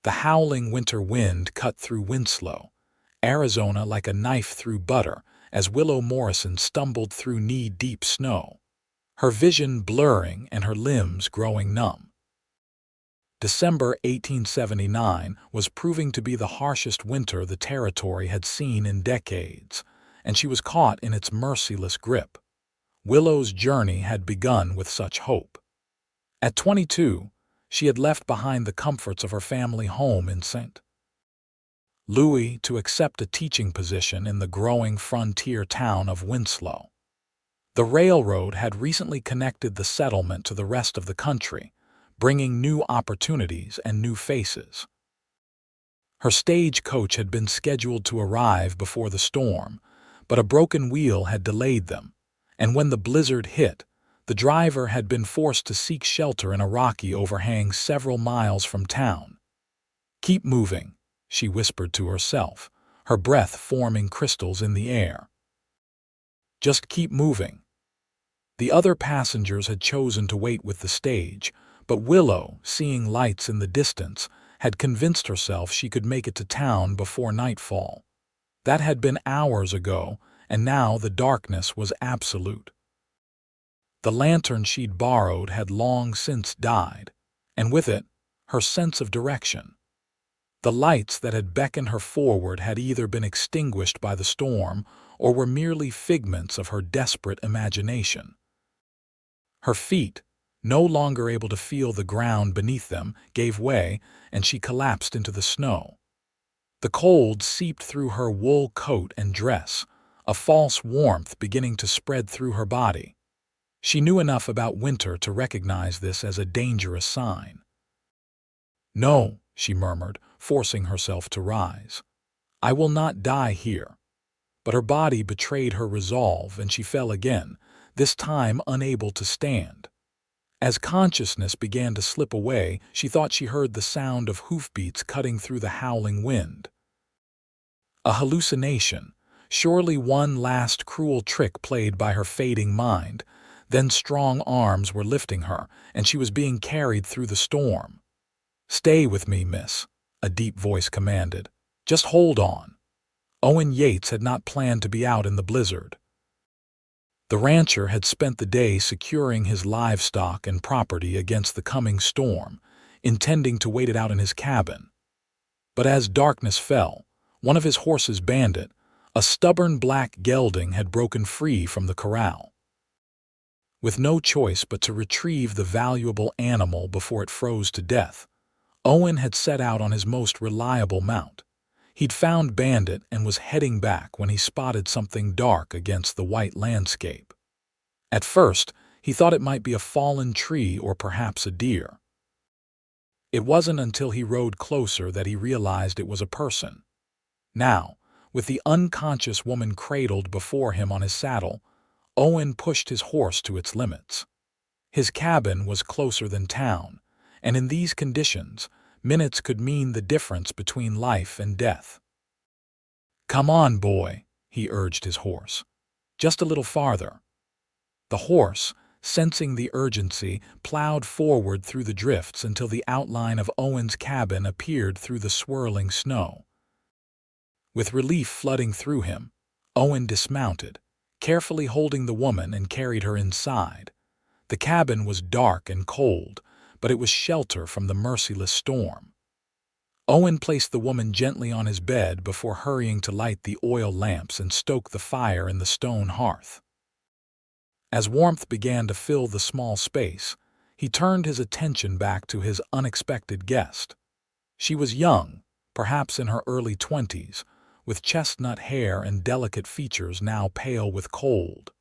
The howling winter wind cut through Winslow, Arizona like a knife through butter as Willow Morrison stumbled through knee-deep snow, her vision blurring and her limbs growing numb. December 1879 was proving to be the harshest winter the territory had seen in decades, and she was caught in its merciless grip. Willow's journey had begun with such hope. At 22, she had left behind the comforts of her family home in St. Louis to accept a teaching position in the growing frontier town of Winslow. The railroad had recently connected the settlement to the rest of the country, bringing new opportunities and new faces. Her stagecoach had been scheduled to arrive before the storm, but a broken wheel had delayed them, and when the blizzard hit, the driver had been forced to seek shelter in a rocky overhang several miles from town. "Keep moving," she whispered to herself, her breath forming crystals in the air. "Just keep moving." The other passengers had chosen to wait with the stage, but Willow, seeing lights in the distance, had convinced herself she could make it to town before nightfall. That had been hours ago, and now the darkness was absolute. The lantern she'd borrowed had long since died, and with it, her sense of direction. The lights that had beckoned her forward had either been extinguished by the storm or were merely figments of her desperate imagination. Her feet, no longer able to feel the ground beneath them, gave way, and she collapsed into the snow. The cold seeped through her wool coat and dress, a false warmth beginning to spread through her body. She knew enough about winter to recognize this as a dangerous sign. "No," she murmured, forcing herself to rise. "I will not die here." But her body betrayed her resolve, and she fell again, this time unable to stand. As consciousness began to slip away, she thought she heard the sound of hoofbeats cutting through the howling wind. A hallucination, surely one last cruel trick played by her fading mind. Then strong arms were lifting her, and she was being carried through the storm. "Stay with me, miss," a deep voice commanded. "Just hold on." Owen Yates had not planned to be out in the blizzard. The rancher had spent the day securing his livestock and property against the coming storm, intending to wait it out in his cabin. But as darkness fell, one of his horses, Bandit, a stubborn black gelding, had broken free from the corral. With no choice but to retrieve the valuable animal before it froze to death, Owen had set out on his most reliable mount. He'd found Bandit and was heading back when he spotted something dark against the white landscape. At first, he thought it might be a fallen tree or perhaps a deer. It wasn't until he rode closer that he realized it was a person. Now, with the unconscious woman cradled before him on his saddle, Owen pushed his horse to its limits. His cabin was closer than town, and in these conditions, minutes could mean the difference between life and death. "Come on, boy," he urged his horse. "Just a little farther." The horse, sensing the urgency, plowed forward through the drifts until the outline of Owen's cabin appeared through the swirling snow. With relief flooding through him, Owen dismounted, carefully holding the woman, and carried her inside. The cabin was dark and cold, but it was shelter from the merciless storm. Owen placed the woman gently on his bed before hurrying to light the oil lamps and stoke the fire in the stone hearth. As warmth began to fill the small space, he turned his attention back to his unexpected guest. She was young, perhaps in her early 20s, with chestnut hair and delicate features now pale with cold.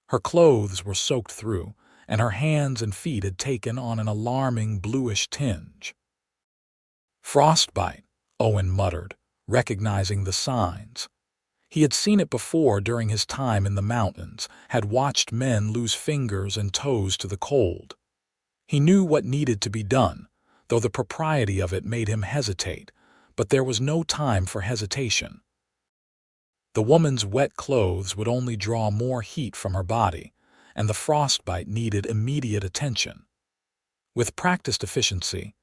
Her clothes were soaked through, and her hands and feet had taken on an alarming bluish tinge. "Frostbite," Owen muttered, recognizing the signs. He had seen it before during his time in the mountains, had watched men lose fingers and toes to the cold. He knew what needed to be done, though the propriety of it made him hesitate, but there was no time for hesitation. The woman's wet clothes would only draw more heat from her body, and the frostbite needed immediate attention. With practiced efficiency,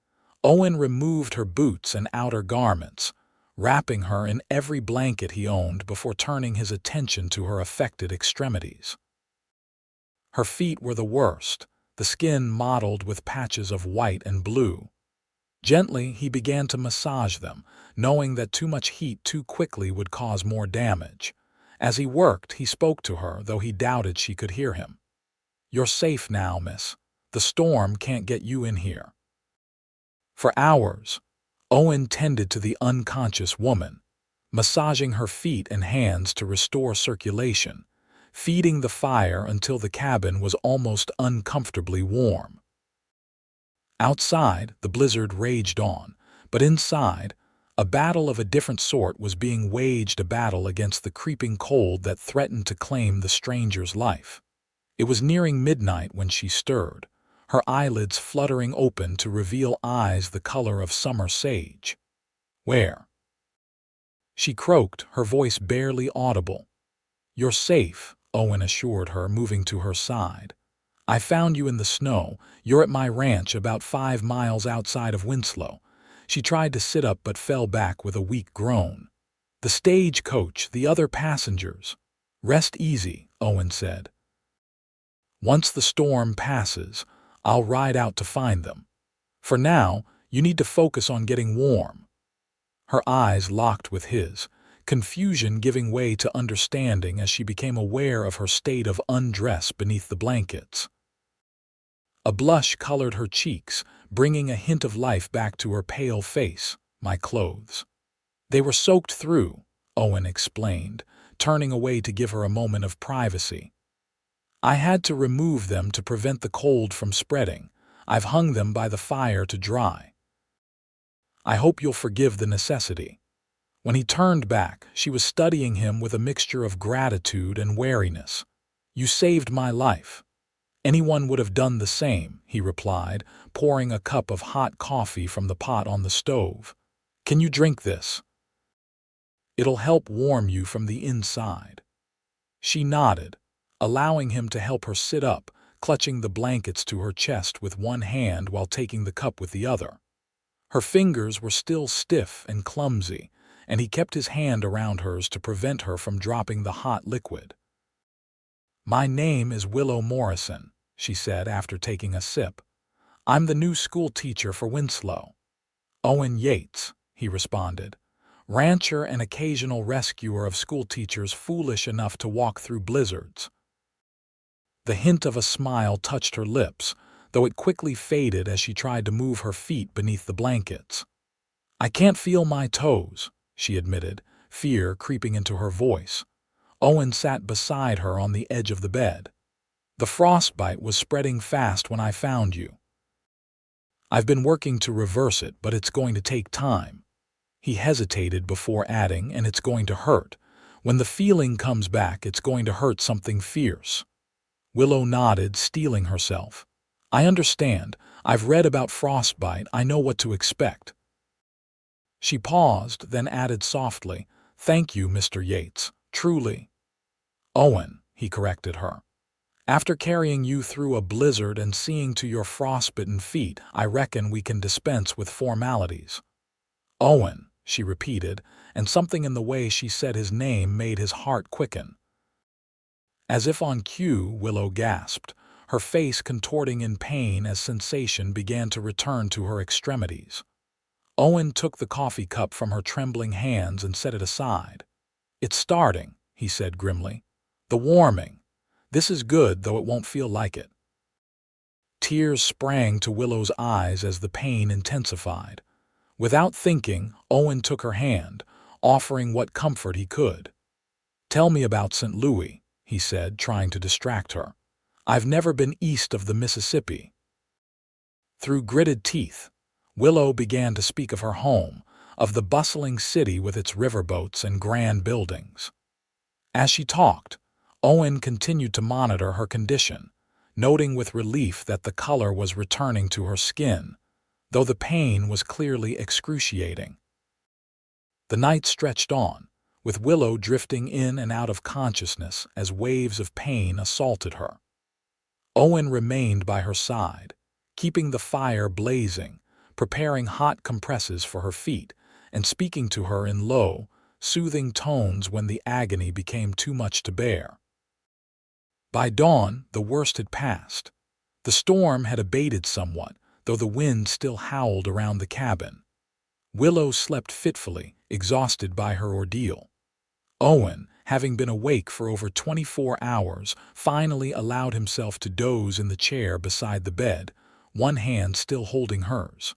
Owen removed her boots and outer garments, wrapping her in every blanket he owned before turning his attention to her affected extremities. Her feet were the worst, the skin mottled with patches of white and blue. Gently, he began to massage them, knowing that too much heat too quickly would cause more damage. As he worked, he spoke to her, though he doubted she could hear him. "You're safe now, miss. The storm can't get you in here." For hours, Owen tended to the unconscious woman, massaging her feet and hands to restore circulation, feeding the fire until the cabin was almost uncomfortably warm. Outside, the blizzard raged on, but inside, a battle of a different sort was being waged, a battle against the creeping cold that threatened to claim the stranger's life. It was nearing midnight when she stirred, her eyelids fluttering open to reveal eyes the color of summer sage. "Where?" she croaked, her voice barely audible. "You're safe," Owen assured her, moving to her side. "I found you in the snow. You're at my ranch about 5 miles outside of Winslow." She tried to sit up but fell back with a weak groan. "The stagecoach, the other passengers." "Rest easy," Owen said. "Once the storm passes, I'll ride out to find them. For now, you need to focus on getting warm." Her eyes locked with his, confusion giving way to understanding as she became aware of her state of undress beneath the blankets. A blush colored her cheeks, bringing a hint of life back to her pale face. "My clothes." "They were soaked through," Owen explained, turning away to give her a moment of privacy. "I had to remove them to prevent the cold from spreading. I've hung them by the fire to dry. I hope you'll forgive the necessity." When he turned back, she was studying him with a mixture of gratitude and wariness. "You saved my life." "Anyone would have done the same," he replied, pouring a cup of hot coffee from the pot on the stove. "Can you drink this? It'll help warm you from the inside." She nodded, allowing him to help her sit up, clutching the blankets to her chest with one hand while taking the cup with the other. Her fingers were still stiff and clumsy, and he kept his hand around hers to prevent her from dropping the hot liquid. "My name is Willow Morrison," she said after taking a sip. "I'm the new school teacher for Winslow." "Owen Yates," he responded, rancher and occasional rescuer of schoolteachers foolish enough to walk through blizzards. The hint of a smile touched her lips, though it quickly faded as she tried to move her feet beneath the blankets. "I can't feel my toes," she admitted, fear creeping into her voice. Owen sat beside her on the edge of the bed. "The frostbite was spreading fast when I found you. I've been working to reverse it, but it's going to take time." He hesitated before adding, "And it's going to hurt. When the feeling comes back, it's going to hurt something fierce." Willow nodded, steeling herself. "I understand. I've read about frostbite. I know what to expect." She paused, then added softly, "Thank you, Mr. Yates, truly." "Owen," he corrected her. "After carrying you through a blizzard and seeing to your frostbitten feet, I reckon we can dispense with formalities." "Owen," she repeated, and something in the way she said his name made his heart quicken. As if on cue, Willow gasped, her face contorting in pain as sensation began to return to her extremities. Owen took the coffee cup from her trembling hands and set it aside. "It's starting," he said grimly. "The warming. This is good, though it won't feel like it." Tears sprang to Willow's eyes as the pain intensified. Without thinking, Owen took her hand, offering what comfort he could. "Tell me about St. Louis," he said, trying to distract her. "I've never been east of the Mississippi." Through gritted teeth, Willow began to speak of her home, of the bustling city with its riverboats and grand buildings. As she talked, Owen continued to monitor her condition, noting with relief that the color was returning to her skin, though the pain was clearly excruciating. The night stretched on, with Willow drifting in and out of consciousness as waves of pain assaulted her. Owen remained by her side, keeping the fire blazing, preparing hot compresses for her feet and speaking to her in low, soothing tones when the agony became too much to bear. By dawn, the worst had passed. The storm had abated somewhat, though the wind still howled around the cabin. Willow slept fitfully, exhausted by her ordeal. Owen, having been awake for over 24 hours, finally allowed himself to doze in the chair beside the bed, one hand still holding hers.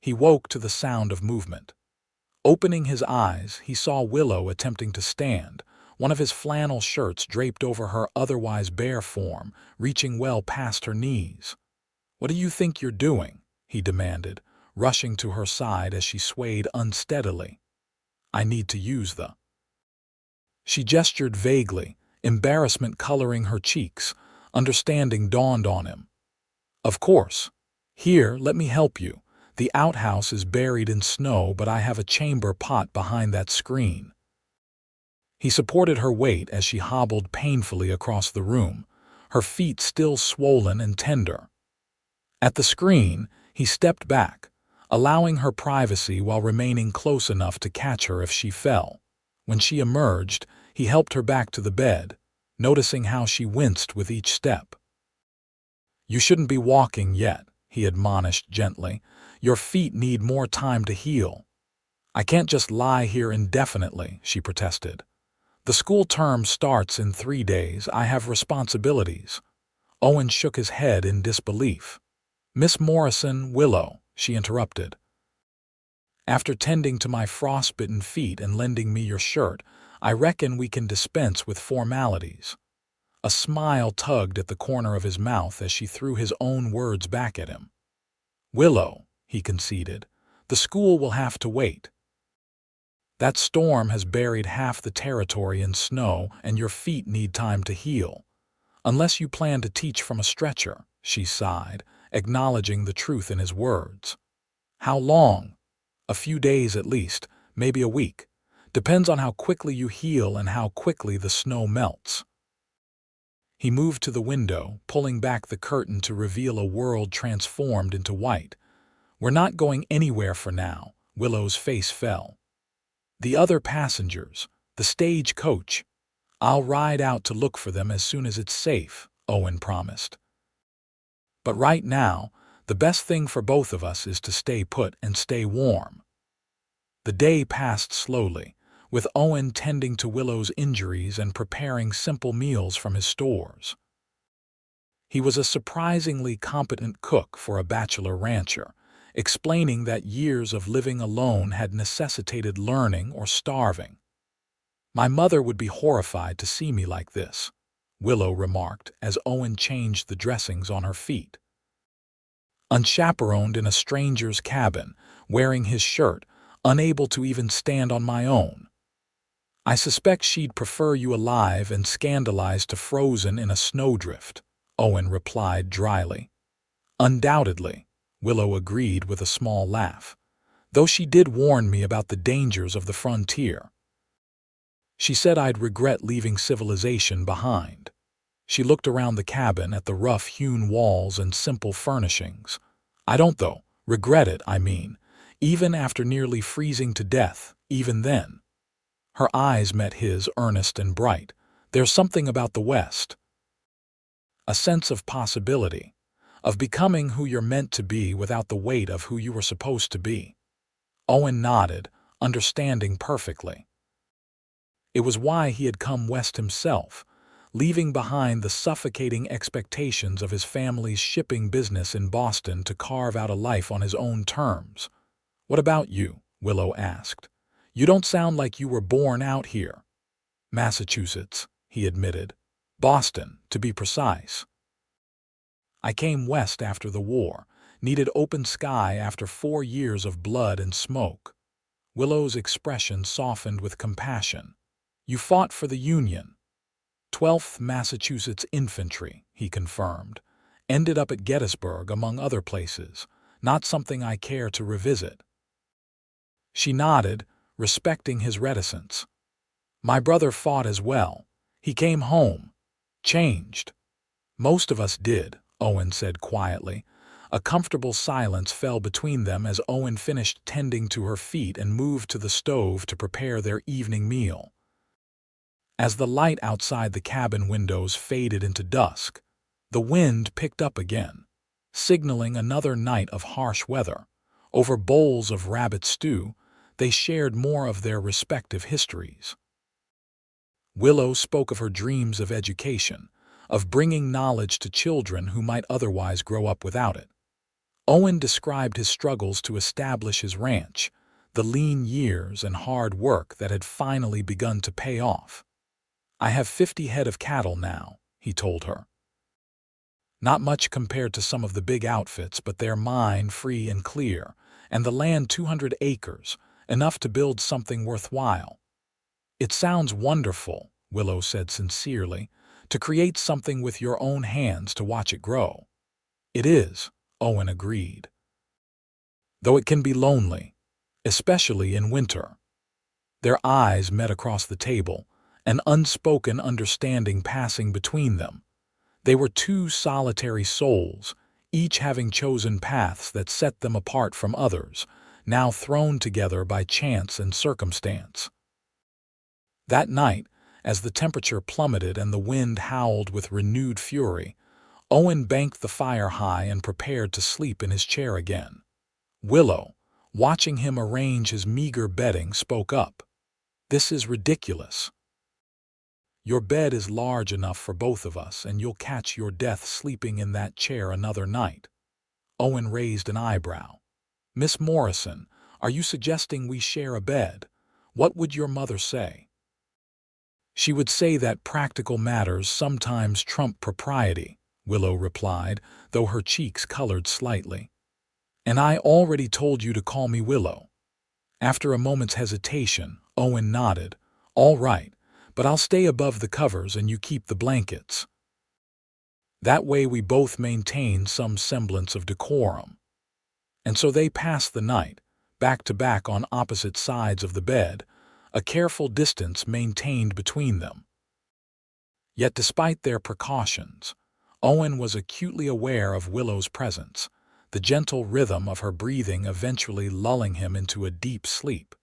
He woke to the sound of movement. Opening his eyes, he saw Willow attempting to stand, one of his flannel shirts draped over her otherwise bare form, reaching well past her knees. "What do you think you're doing?" he demanded, rushing to her side as she swayed unsteadily. "I need to use the—" She gestured vaguely, embarrassment coloring her cheeks. Understanding dawned on him. "Of course. Here, let me help you. The outhouse is buried in snow, but I have a chamber pot behind that screen." He supported her weight as she hobbled painfully across the room, her feet still swollen and tender. At the screen, he stepped back, allowing her privacy while remaining close enough to catch her if she fell. When she emerged, he helped her back to the bed, noticing how she winced with each step. "You shouldn't be walking yet," he admonished gently. "Your feet need more time to heal." "I can't just lie here indefinitely," she protested. "The school term starts in 3 days. I have responsibilities." Owen shook his head in disbelief. "Miss Morrison, Willow," she interrupted. "After tending to my frostbitten feet and lending me your shirt, I reckon we can dispense with formalities." A smile tugged at the corner of his mouth as she threw his own words back at him. "Willow," he conceded, "the school will have to wait. That storm has buried half the territory in snow, and your feet need time to heal. Unless you plan to teach from a stretcher," she sighed, acknowledging the truth in his words. "How long?" "A few days at least, maybe a week. Depends on how quickly you heal and how quickly the snow melts." He moved to the window, pulling back the curtain to reveal a world transformed into white. "We're not going anywhere for now." Willow's face fell. "The other passengers, the stage coach. I'll ride out to look for them as soon as it's safe," Owen promised. "But right now, the best thing for both of us is to stay put and stay warm." The day passed slowly, with Owen tending to Willow's injuries and preparing simple meals from his stores. He was a surprisingly competent cook for a bachelor rancher, explaining that years of living alone had necessitated learning or starving. "My mother would be horrified to see me like this," Willow remarked as Owen changed the dressings on her feet. "Unchaperoned in a stranger's cabin, wearing his shirt, unable to even stand on my own. I suspect she'd prefer you alive and scandalized to frozen in a snowdrift," Owen replied dryly. "Undoubtedly," Willow agreed with a small laugh, "though she did warn me about the dangers of the frontier. She said I'd regret leaving civilization behind." She looked around the cabin at the rough-hewn walls and simple furnishings. "I don't, though. Regret it, I mean. Even after nearly freezing to death, even then." Her eyes met his, earnest and bright. "There's something about the West. A sense of possibility, of becoming who you're meant to be without the weight of who you were supposed to be." Owen nodded, understanding perfectly. It was why he had come west himself, leaving behind the suffocating expectations of his family's shipping business in Boston to carve out a life on his own terms. "What about you?" Willow asked. "You don't sound like you were born out here." "Massachusetts," he admitted. "Boston, to be precise. I came west after the war, needed open sky after 4 years of blood and smoke." Willow's expression softened with compassion. "You fought for the Union." 12th Massachusetts Infantry," he confirmed. "Ended up at Gettysburg, among other places. Not something I care to revisit." She nodded, respecting his reticence. "My brother fought as well. He came home. Changed." "Most of us did," Owen said quietly. A comfortable silence fell between them as Owen finished tending to her feet and moved to the stove to prepare their evening meal. As the light outside the cabin windows faded into dusk, the wind picked up again, signaling another night of harsh weather. Over bowls of rabbit stew, they shared more of their respective histories. Willow spoke of her dreams of education, of bringing knowledge to children who might otherwise grow up without it. Owen described his struggles to establish his ranch, the lean years and hard work that had finally begun to pay off. "I have 50 head of cattle now," he told her. "Not much compared to some of the big outfits, but they're mine free and clear, and the land 200 acres, enough to build something worthwhile." "It sounds wonderful," Willow said sincerely, "to create something with your own hands to watch it grow." "It is," Owen agreed. "Though it can be lonely, especially in winter." Their eyes met across the table, an unspoken understanding passing between them. They were two solitary souls, each having chosen paths that set them apart from others, now thrown together by chance and circumstance. That night, as the temperature plummeted and the wind howled with renewed fury, Owen banked the fire high and prepared to sleep in his chair again. Willow, watching him arrange his meager bedding, spoke up. "This is ridiculous. Your bed is large enough for both of us, and you'll catch your death sleeping in that chair another night." Owen raised an eyebrow. "Miss Morrison, are you suggesting we share a bed? What would your mother say?" "She would say that practical matters sometimes trump propriety," Willow replied, though her cheeks colored slightly. "And I already told you to call me Willow." After a moment's hesitation, Owen nodded. "All right, but I'll stay above the covers and you keep the blankets. That way we both maintain some semblance of decorum." And so they passed the night, back to back on opposite sides of the bed, a careful distance maintained between them. Yet despite their precautions, Owen was acutely aware of Willow's presence, the gentle rhythm of her breathing eventually lulling him into a deep sleep.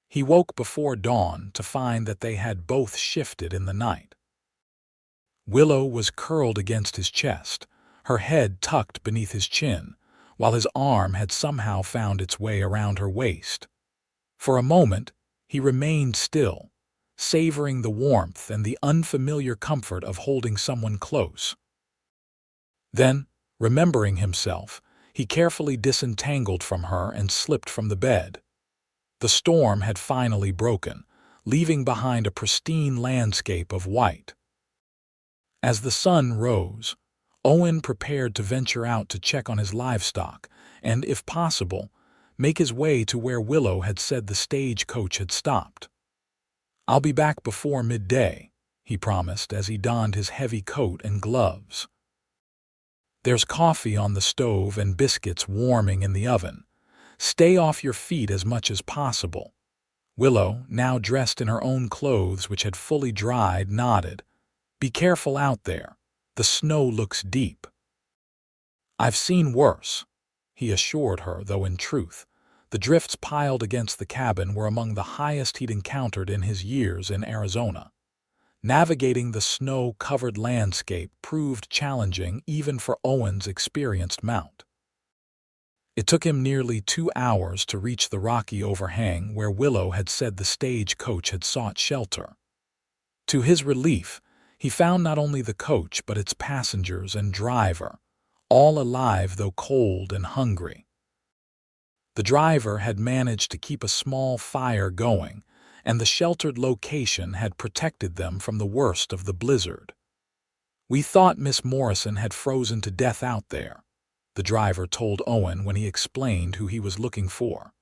He woke before dawn to find that they had both shifted in the night. Willow was curled against his chest, her head tucked beneath his chin, while his arm had somehow found its way around her waist. For a moment, he remained still, savoring the warmth and the unfamiliar comfort of holding someone close. Then, remembering himself, he carefully disentangled from her and slipped from the bed. The storm had finally broken, leaving behind a pristine landscape of white. As the sun rose, Owen prepared to venture out to check on his livestock and, if possible, make his way to where Willow had said the stagecoach had stopped. "I'll be back before midday," he promised as he donned his heavy coat and gloves. "There's coffee on the stove and biscuits warming in the oven. Stay off your feet as much as possible." Willow, now dressed in her own clothes which had fully dried, nodded. "Be careful out there. The snow looks deep." "I've seen worse," he assured her, though in truth, the drifts piled against the cabin were among the highest he'd encountered in his years in Arizona. Navigating the snow-covered landscape proved challenging even for Owen's experienced mount. It took him nearly 2 hours to reach the rocky overhang where Willow had said the stagecoach had sought shelter. To his relief, he found not only the coach but its passengers and driver, all alive though cold and hungry. The driver had managed to keep a small fire going, and the sheltered location had protected them from the worst of the blizzard. "We thought Miss Morrison had frozen to death out there," the driver told Owen when he explained who he was looking for.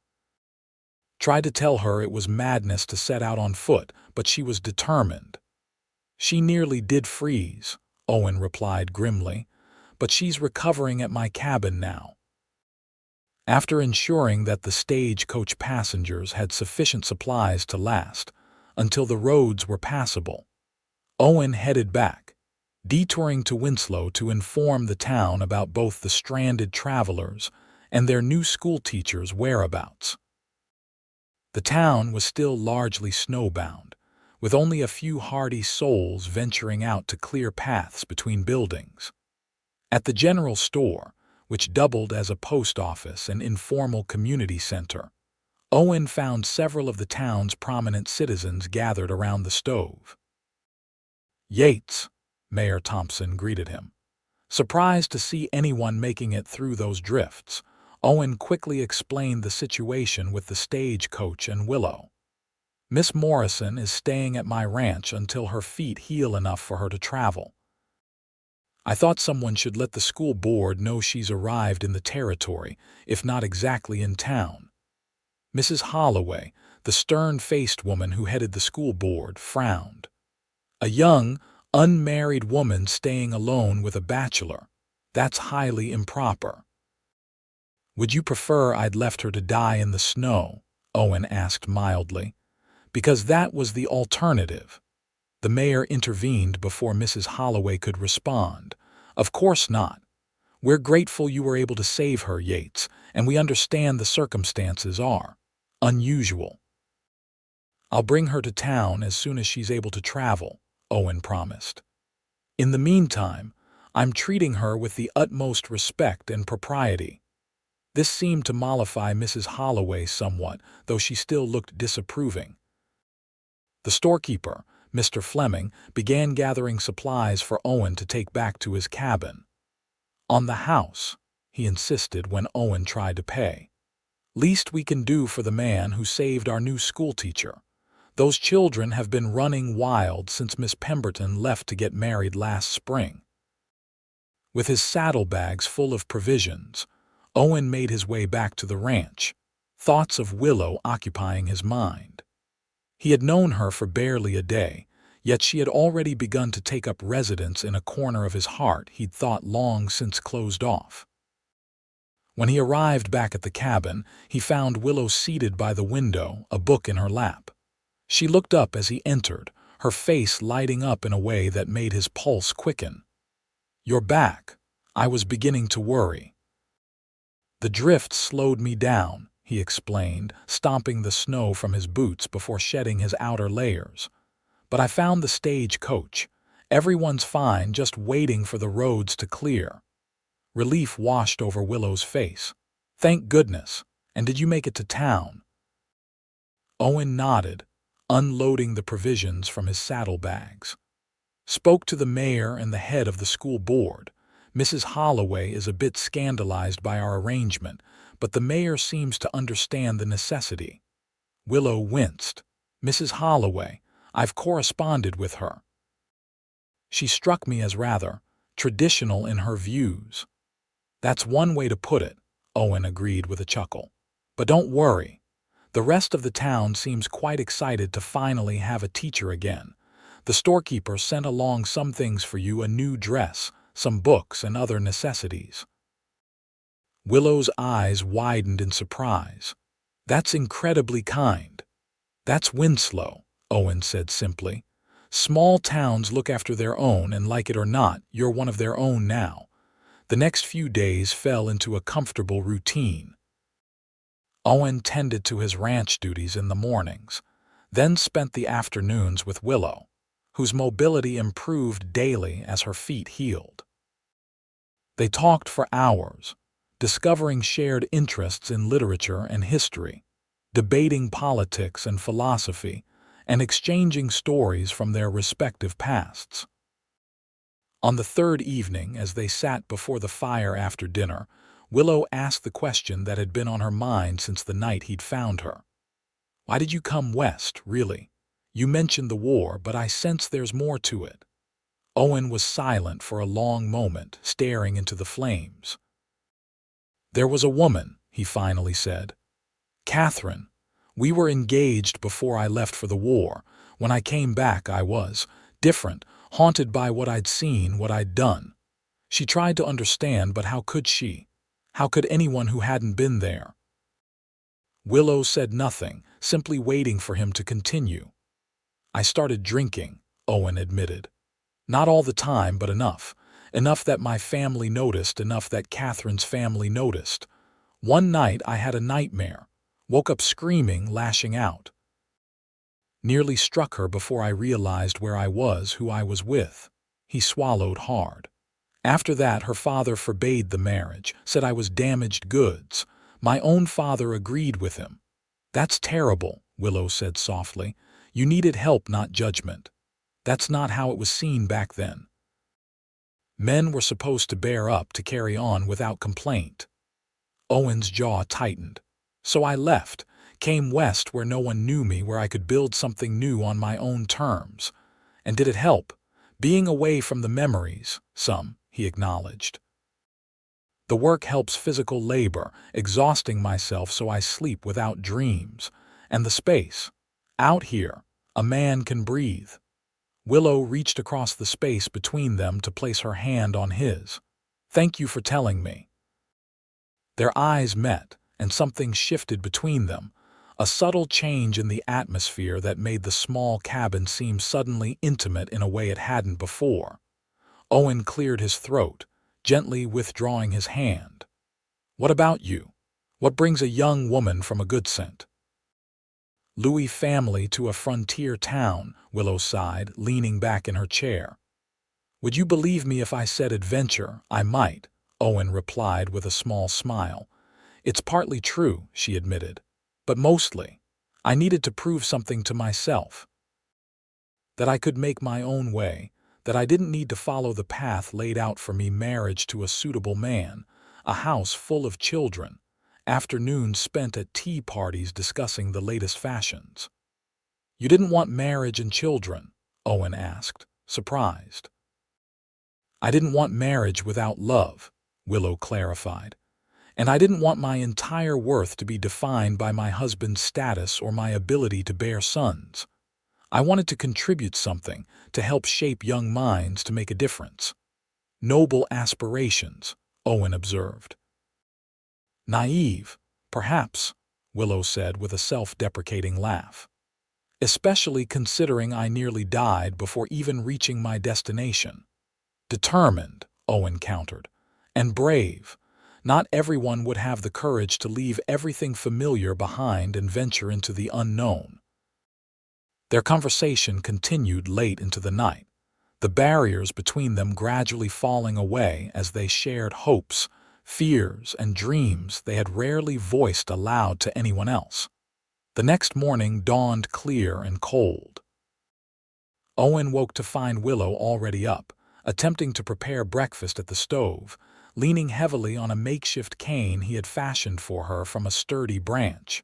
"Tried to tell her it was madness to set out on foot, but she was determined." "She nearly did freeze," Owen replied grimly, "but she's recovering at my cabin now." After ensuring that the stagecoach passengers had sufficient supplies to last until the roads were passable, Owen headed back, detouring to Winslow to inform the town about both the stranded travelers and their new schoolteacher's whereabouts. The town was still largely snowbound, with only a few hardy souls venturing out to clear paths between buildings. At the general store, which doubled as a post office and informal community center, Owen found several of the town's prominent citizens gathered around the stove. "Yates," Mayor Thompson greeted him. Surprised to see anyone making it through those drifts, Owen quickly explained the situation with the stagecoach and Willow. "Miss Morrison is staying at my ranch until her feet heal enough for her to travel. I thought someone should let the school board know she's arrived in the territory, if not exactly in town." Mrs. Holloway, the stern-faced woman who headed the school board, frowned. "A young, unmarried woman staying alone with a bachelor. That's highly improper." "Would you prefer I'd left her to die in the snow?" Owen asked mildly. "Because that was the alternative." The mayor intervened before Mrs. Holloway could respond. "Of course not. We're grateful you were able to save her, Yates, and we understand the circumstances are unusual." "I'll bring her to town as soon as she's able to travel," Owen promised. "In the meantime, I'm treating her with the utmost respect and propriety." This seemed to mollify Mrs. Holloway somewhat, though she still looked disapproving. The storekeeper, Mr. Fleming, began gathering supplies for Owen to take back to his cabin. "On the house," he insisted when Owen tried to pay. "Least we can do for the man who saved our new schoolteacher. Those children have been running wild since Miss Pemberton left to get married last spring." With his saddlebags full of provisions, Owen made his way back to the ranch, thoughts of Willow occupying his mind. He had known her for barely a day, yet she had already begun to take up residence in a corner of his heart he'd thought long since closed off. When he arrived back at the cabin, he found Willow seated by the window, a book in her lap. She looked up as he entered, her face lighting up in a way that made his pulse quicken. "You're back. I was beginning to worry." "The drift slowed me down," he explained, stomping the snow from his boots before shedding his outer layers. "But I found the stagecoach. Everyone's fine, just waiting for the roads to clear." Relief washed over Willow's face. "Thank goodness. And did you make it to town?" Owen nodded, unloading the provisions from his saddlebags. "Spoke to the mayor and the head of the school board. Mrs. Holloway is a bit scandalized by our arrangement, but the mayor seems to understand the necessity." Willow winced. "Mrs. Holloway, I've corresponded with her. She struck me as rather traditional in her views." "That's one way to put it," Owen agreed with a chuckle. "But don't worry. The rest of the town seems quite excited to finally have a teacher again. The storekeeper sent along some things for you, a new dress, some books, and other necessities." Willow's eyes widened in surprise. "That's incredibly kind." "That's Winslow," Owen said simply. "Small towns look after their own, and like it or not, you're one of their own now." The next few days fell into a comfortable routine. Owen tended to his ranch duties in the mornings, then spent the afternoons with Willow, whose mobility improved daily as her feet healed. They talked for hours, discovering shared interests in literature and history, debating politics and philosophy, and exchanging stories from their respective pasts. On the third evening, as they sat before the fire after dinner, Willow asked the question that had been on her mind since the night he'd found her. "Why did you come west, really? You mentioned the war, but I sense there's more to it." Owen was silent for a long moment, staring into the flames. "There was a woman," he finally said. "Catherine. We were engaged before I left for the war. When I came back, I was different, haunted by what I'd seen, what I'd done. She tried to understand, but how could she? How could anyone who hadn't been there?" Willow said nothing, simply waiting for him to continue. "I started drinking," Owen admitted. Not all the time, but enough. Enough that my family noticed, enough that Catherine's family noticed. One night I had a nightmare. Woke up screaming, lashing out. Nearly struck her before I realized where I was, who I was with. He swallowed hard. After that, her father forbade the marriage, said I was damaged goods. My own father agreed with him. That's terrible, Willow said softly. You needed help, not judgment. That's not how it was seen back then. Men were supposed to bear up, to carry on without complaint. Owen's jaw tightened. So I left, came west where no one knew me, where I could build something new on my own terms. And did it help? Being away from the memories, some, he acknowledged. The work helps physical labor, exhausting myself so I sleep without dreams. And the space. Out here, a man can breathe. Willow reached across the space between them to place her hand on his. Thank you for telling me. Their eyes met, and something shifted between them, a subtle change in the atmosphere that made the small cabin seem suddenly intimate in a way it hadn't before. Owen cleared his throat, gently withdrawing his hand. What about you? What brings a young woman from a good scent? Louis' family to a frontier town, Willow sighed, leaning back in her chair. Would you believe me if I said adventure? I might, Owen replied with a small smile. It's partly true, she admitted, but mostly, I needed to prove something to myself. That I could make my own way, that I didn't need to follow the path laid out for me, marriage to a suitable man, a house full of children, afternoons spent at tea parties discussing the latest fashions. You didn't want marriage and children? Owen asked, surprised. I didn't want marriage without love, Willow clarified. And I didn't want my entire worth to be defined by my husband's status or my ability to bear sons. I wanted to contribute something, to help shape young minds, to make a difference. Noble aspirations, Owen observed. Naive, perhaps, Willow said with a self-deprecating laugh. Especially considering I nearly died before even reaching my destination. Determined, Owen countered, and brave. Not everyone would have the courage to leave everything familiar behind and venture into the unknown. Their conversation continued late into the night, the barriers between them gradually falling away as they shared hopes, fears, and dreams they had rarely voiced aloud to anyone else. The next morning dawned clear and cold. Owen woke to find Willow already up, attempting to prepare breakfast at the stove, leaning heavily on a makeshift cane he had fashioned for her from a sturdy branch.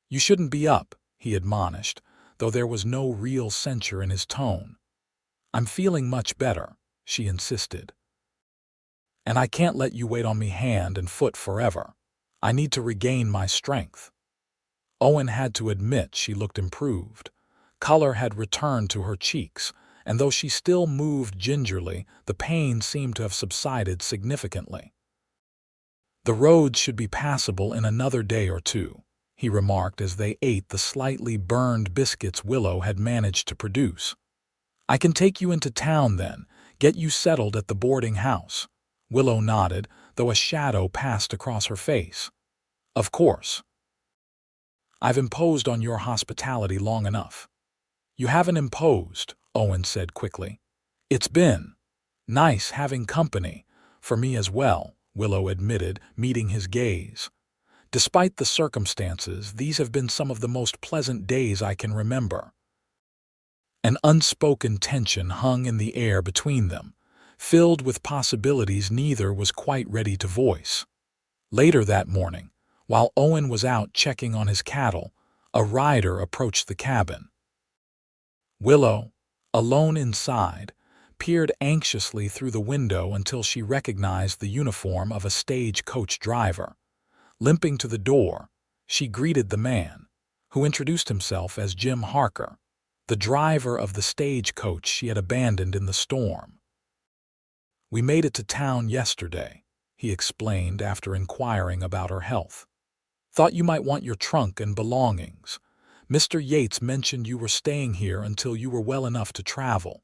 You shouldn't be up, he admonished, though there was no real censure in his tone. I'm feeling much better, she insisted. And I can't let you wait on me hand and foot forever. I need to regain my strength. Owen had to admit she looked improved. Color had returned to her cheeks, and though she still moved gingerly, the pain seemed to have subsided significantly. The roads should be passable in another day or two, he remarked as they ate the slightly burned biscuits Willow had managed to produce. I can take you into town then, get you settled at the boarding house. Willow nodded, though a shadow passed across her face. Of course. I've imposed on your hospitality long enough. You haven't imposed, Owen said quickly. It's been nice having company, for me as well, Willow admitted, meeting his gaze. Despite the circumstances, these have been some of the most pleasant days I can remember. An unspoken tension hung in the air between them, filled with possibilities neither was quite ready to voice. Later that morning, while Owen was out checking on his cattle, a rider approached the cabin. Willow, alone inside, peered anxiously through the window until she recognized the uniform of a stagecoach driver. Limping to the door, she greeted the man, who introduced himself as Jim Harker, the driver of the stagecoach she had abandoned in the storm. We made it to town yesterday, he explained after inquiring about her health. Thought you might want your trunk and belongings. Mr. Yates mentioned you were staying here until you were well enough to travel.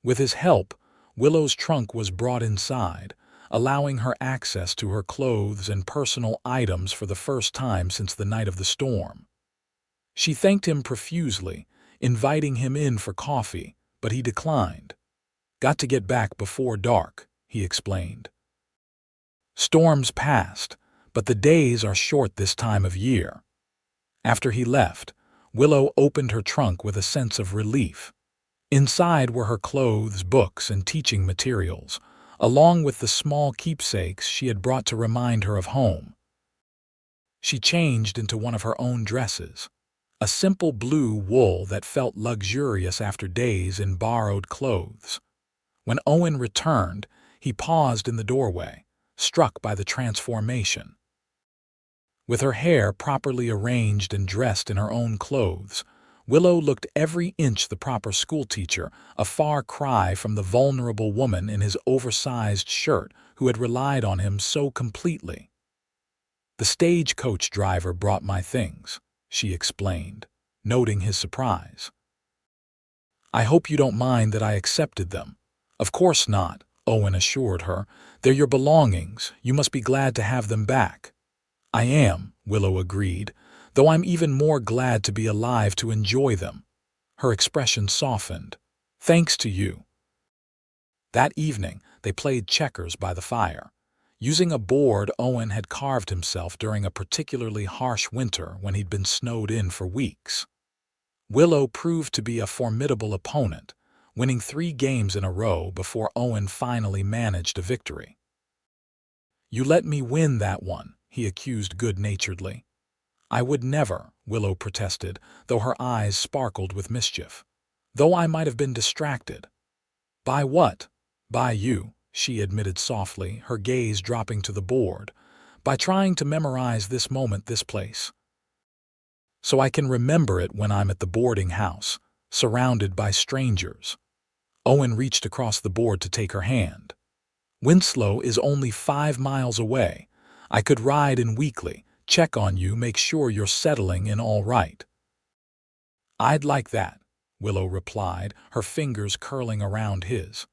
With his help, Willow's trunk was brought inside, allowing her access to her clothes and personal items for the first time since the night of the storm. She thanked him profusely, inviting him in for coffee, but he declined. "Got to get back before dark," he explained. Storms passed, but the days are short this time of year. After he left, Willow opened her trunk with a sense of relief. Inside were her clothes, books, and teaching materials, along with the small keepsakes she had brought to remind her of home. She changed into one of her own dresses, a simple blue wool that felt luxurious after days in borrowed clothes. When Owen returned, he paused in the doorway, struck by the transformation. With her hair properly arranged and dressed in her own clothes, Willow looked every inch the proper schoolteacher, a far cry from the vulnerable woman in his oversized shirt who had relied on him so completely. "The stagecoach driver brought my things," she explained, noting his surprise. "I hope you don't mind that I accepted them." "Of course not," Owen assured her. "They're your belongings. You must be glad to have them back." "I am," Willow agreed, "though I'm even more glad to be alive to enjoy them." Her expression softened. "Thanks to you." That evening, they played checkers by the fire. Using a board Owen had carved himself during a particularly harsh winter when he'd been snowed in for weeks. Willow proved to be a formidable opponent, winning 3 games in a row before Owen finally managed a victory. "You let me win that one," he accused good-naturedly. "I would never," Willow protested, though her eyes sparkled with mischief. "Though I might have been distracted." "By what?" "By you," she admitted softly, her gaze dropping to the board. "By trying to memorize this moment, this place. So I can remember it when I'm at the boarding house, surrounded by strangers." Owen reached across the board to take her hand. "Winslow is only 5 miles away. I could ride in weekly, check on you, make sure you're settling in all right." "I'd like that," Willow replied, her fingers curling around his.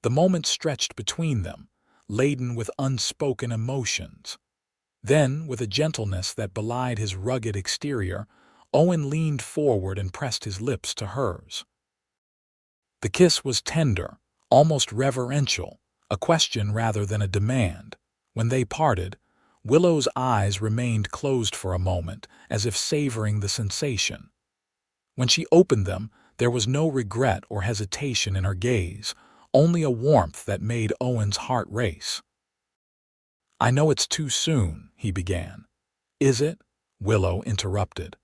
The moment stretched between them, laden with unspoken emotions. Then, with a gentleness that belied his rugged exterior, Owen leaned forward and pressed his lips to hers. The kiss was tender, almost reverential, a question rather than a demand. When they parted, Willow's eyes remained closed for a moment, as if savoring the sensation. When she opened them, there was no regret or hesitation in her gaze, only a warmth that made Owen's heart race. "I know it's too soon," he began. "Is it?" Willow interrupted.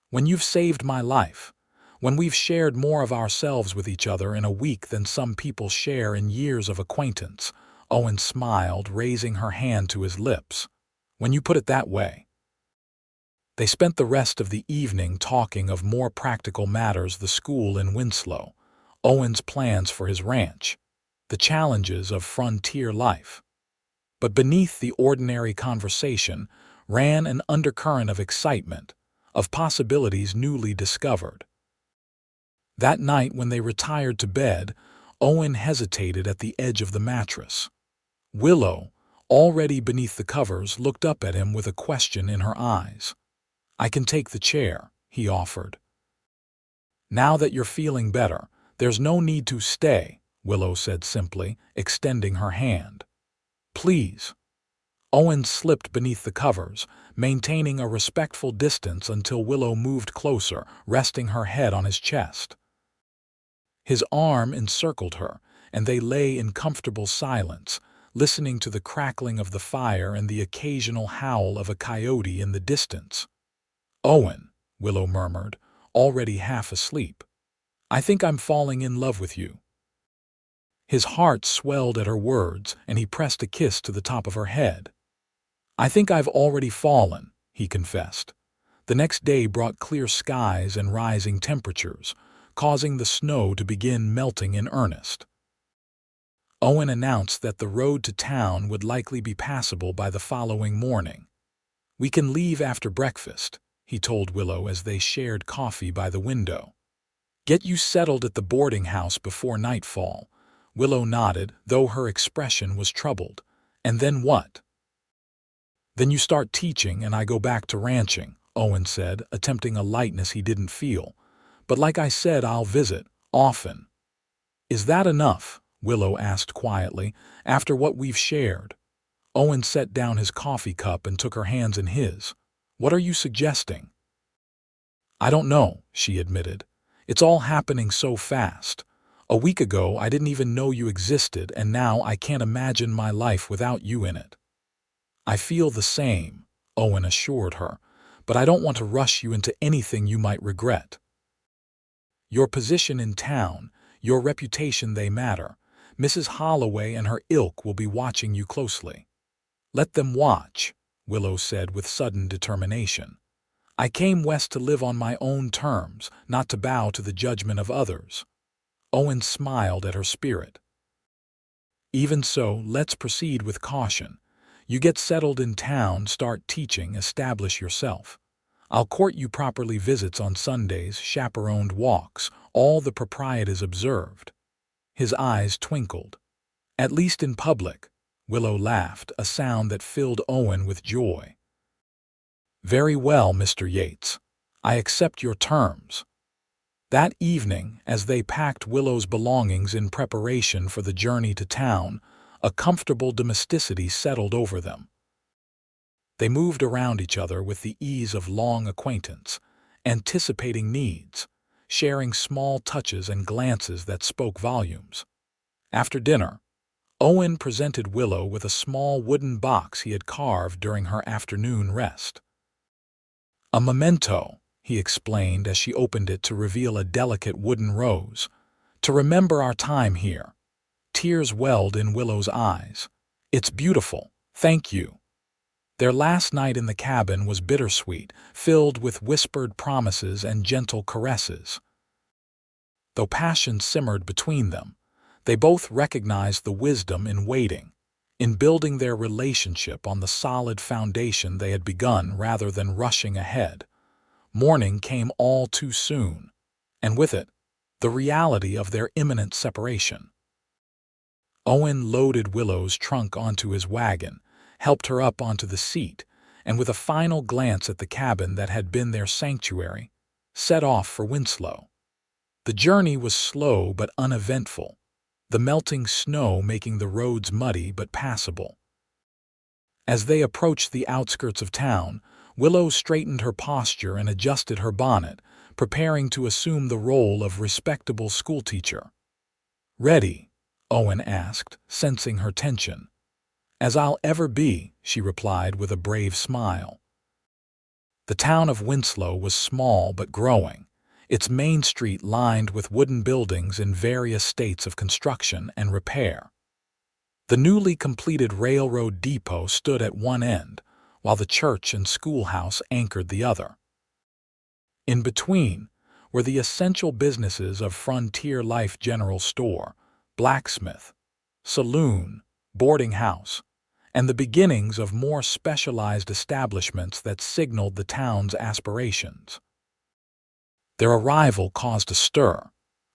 "When you've saved my life, when we've shared more of ourselves with each other in a week than some people share in years of acquaintance," Owen smiled, raising her hand to his lips. "When you put it that way." They spent the rest of the evening talking of more practical matters: the school in Winslow, Owen's plans for his ranch, the challenges of frontier life. But beneath the ordinary conversation ran an undercurrent of excitement, of possibilities newly discovered. That night when they retired to bed, Owen hesitated at the edge of the mattress. Willow, already beneath the covers, looked up at him with a question in her eyes. "I can take the chair," he offered. "Now that you're feeling better, there's no need to stay," Willow said simply, extending her hand. "Please." Owen slipped beneath the covers, maintaining a respectful distance until Willow moved closer, resting her head on his chest. His arm encircled her, and they lay in comfortable silence, listening to the crackling of the fire and the occasional howl of a coyote in the distance. "Owen," Willow murmured, already half asleep, "I think I'm falling in love with you." His heart swelled at her words, and he pressed a kiss to the top of her head. "I think I've already fallen," he confessed. The next day brought clear skies and rising temperatures, causing the snow to begin melting in earnest. Owen announced that the road to town would likely be passable by the following morning. "We can leave after breakfast," he told Willow as they shared coffee by the window. Get you settled at the boarding house before nightfall. Willow nodded, though her expression was troubled. And then what? Then you start teaching and I go back to ranching, Owen said, attempting a lightness he didn't feel. But like I said, I'll visit, often. Is that enough? Willow asked quietly, after what we've shared. Owen set down his coffee cup and took her hands in his. What are you suggesting? I don't know, she admitted. It's all happening so fast. A week ago, I didn't even know you existed, and now I can't imagine my life without you in it. I feel the same, Owen assured her, but I don't want to rush you into anything you might regret. Your position in town, your reputation, they matter. Mrs. Holloway and her ilk will be watching you closely. Let them watch, Willow said with sudden determination. I came west to live on my own terms, not to bow to the judgment of others. Owen smiled at her spirit. Even so, let's proceed with caution. You get settled in town, start teaching, establish yourself. I'll court you properly visits on Sundays, chaperoned walks, all the proprieties observed. His eyes twinkled. At least in public, Willow laughed, a sound that filled Owen with joy. Very well, Mr. Yates. I accept your terms. That evening, as they packed Willow's belongings in preparation for the journey to town, a comfortable domesticity settled over them. They moved around each other with the ease of long acquaintance, anticipating needs, sharing small touches and glances that spoke volumes. After dinner, Owen presented Willow with a small wooden box he had carved during her afternoon rest. A memento, he explained as she opened it to reveal a delicate wooden rose. To remember our time here. Tears welled in Willow's eyes. It's beautiful, thank you. Their last night in the cabin was bittersweet, filled with whispered promises and gentle caresses. Though passion simmered between them, they both recognized the wisdom in waiting, in building their relationship on the solid foundation they had begun rather than rushing ahead. Morning came all too soon, and with it, the reality of their imminent separation. Owen loaded Willow's trunk onto his wagon, helped her up onto the seat, and with a final glance at the cabin that had been their sanctuary, set off for Winslow. The journey was slow but uneventful, the melting snow making the roads muddy but passable. As they approached the outskirts of town, Willow straightened her posture and adjusted her bonnet, preparing to assume the role of respectable schoolteacher. Ready? Owen asked, sensing her tension. As I'll ever be, she replied with a brave smile. The town of Winslow was small but growing, its main street lined with wooden buildings in various states of construction and repair. The newly completed railroad depot stood at one end, while the church and schoolhouse anchored the other. In between were the essential businesses of frontier life: general store, blacksmith, saloon, boarding house, and the beginnings of more specialized establishments that signaled the town's aspirations. Their arrival caused a stir,